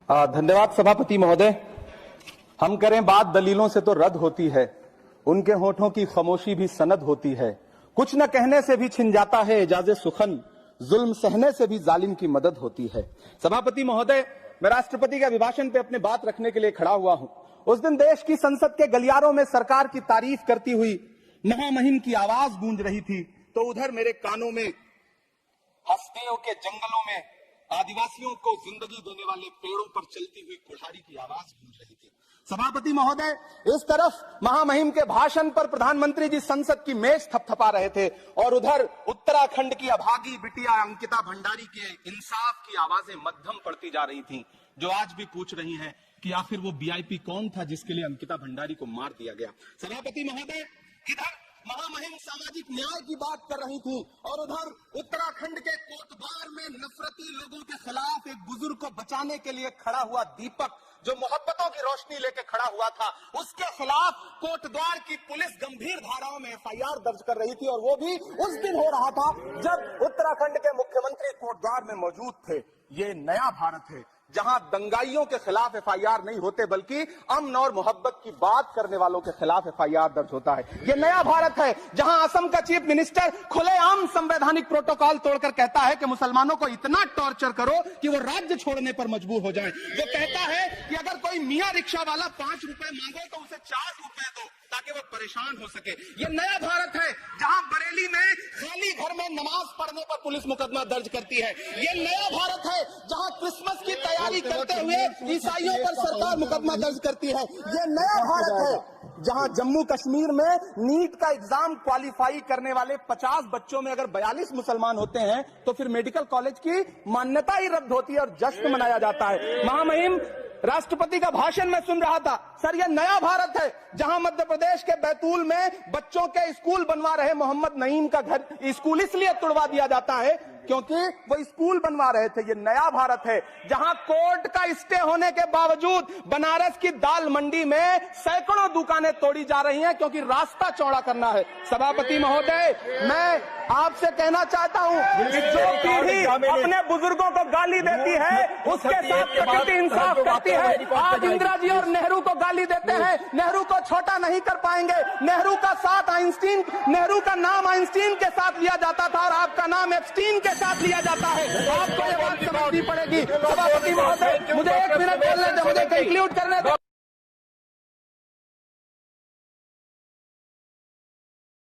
धन्यवाद सभापति महोदय। हम करें बात दलीलों से तो रद्द होती है, उनके होठों की खामोशी भी सनद होती है। कुछ न कहने से भी छिन जाता है इजाज़े सुखन, जुल्म सहने से भी जालिम की मदद होती है। सभापति महोदय, मैं राष्ट्रपति के अभिभाषण पे अपनी बात रखने के लिए खड़ा हुआ हूं। उस दिन देश की संसद के गलियारों में सरकार की तारीफ करती हुई महामहिम की आवाज गूंज रही थी, तो उधर मेरे कानों में हस्तियों के जंगलों में आदिवासियों को जिंदगी देने वाले पेड़ों पर चलती हुई कुल्हाड़ी की आवाज गूंज रही थी। सभापति महोदय, इस तरफ महामहिम के भाषण पर प्रधानमंत्री जी संसद की मेज थपथपा रहे थे और उधर उत्तराखंड की अभागी बिटिया अंकिता भंडारी के इंसाफ की आवाजें मध्यम पड़ती जा रही थीं, जो आज भी पूछ रही हैं कि आखिर वो वीआईपी कौन था जिसके लिए अंकिता भंडारी को मार दिया गया। सभापति महोदय, इधर महामहिम सामाजिक न्याय की बात कर रही थी और उधर उत्तराखंड के कोटद्वार में नफरती लोगों के खिलाफ एक बुजुर्ग को बचाने के लिए खड़ा हुआ दीपक, जो मोहब्बतों की रोशनी लेकर खड़ा हुआ था, उसके खिलाफ कोटद्वार की पुलिस गंभीर धाराओं में एफआईआर दर्ज कर रही थी और वो भी उस दिन हो रहा था जब उत्तराखंड के मुख्यमंत्री कोटद्वार में मौजूद थे। ये नया भारत है जहां दंगाइयों के खिलाफ एफआईआर नहीं होते बल्कि अमन और मोहब्बत की बात करने वालों के खिलाफ एफआईआर दर्ज होता है। ये नया भारत है जहां असम का चीफ मिनिस्टर खुलेआम संवैधानिक प्रोटोकॉल तोड़कर कहता है कि मुसलमानों को इतना टॉर्चर करो कि वो राज्य छोड़ने पर मजबूर हो जाए। वो कहता है कि अगर कोई मियां रिक्शा वाला 5 रुपए मांगे तो उसे 4 रुपए दो ताकि वो परेशान हो सके। ये नया भारत है जहां बरेली में खाली घर में नमाज पढ़ने पर पुलिस मुकदमा दर्ज करती है। ये नया भारत है जहां क्रिसमस की तैयारी करते हुए ईसाइयों पर सरकार मुकदमा दर्ज करती है। ये नया भारत है जहां जम्मू कश्मीर में नीट का एग्जाम क्वालिफाई करने वाले 50 बच्चों में अगर 42 मुसलमान होते हैं तो फिर मेडिकल कॉलेज की मान्यता ही रद्द होती है और जश्न मनाया जाता है। महामहिम राष्ट्रपति का भाषण में सुन रहा था। सर, यह नया भारत है जहां मध्य प्रदेश के बैतूल में बच्चों के स्कूल बनवा रहे मोहम्मद नईम का घर स्कूल इसलिए तुड़वा दिया जाता है क्योंकि वो स्कूल बनवा रहे थे। ये नया भारत है जहां कोर्ट का स्टे होने के बावजूद बनारस की दाल मंडी में सैकड़ों दुकानें तोड़ी जा रही हैं क्योंकि रास्ता चौड़ा करना है। सभापति महोदय, मैं आपसे कहना चाहता हूं कि जो पीढ़ी अपने बुजुर्गों को गाली देती है उसके साथ प्रकृति इंसाफ करती है। आज इंदिरा जी और नेहरू को गाली देते हैं, नेहरू को छोटा नहीं कर पाएंगे। नेहरू का साथ आइंस्टीन, नेहरू का नाम आइंस्टीन के साथ लिया जाता था और आपका नाम एप्स्टीन के साथ लिया जाता है। आपको ये बात समझनी पड़ेगी। सभापति महोदय, मुझे 1 मिनट बोलने दो, मुझे कंक्लूड करने दो।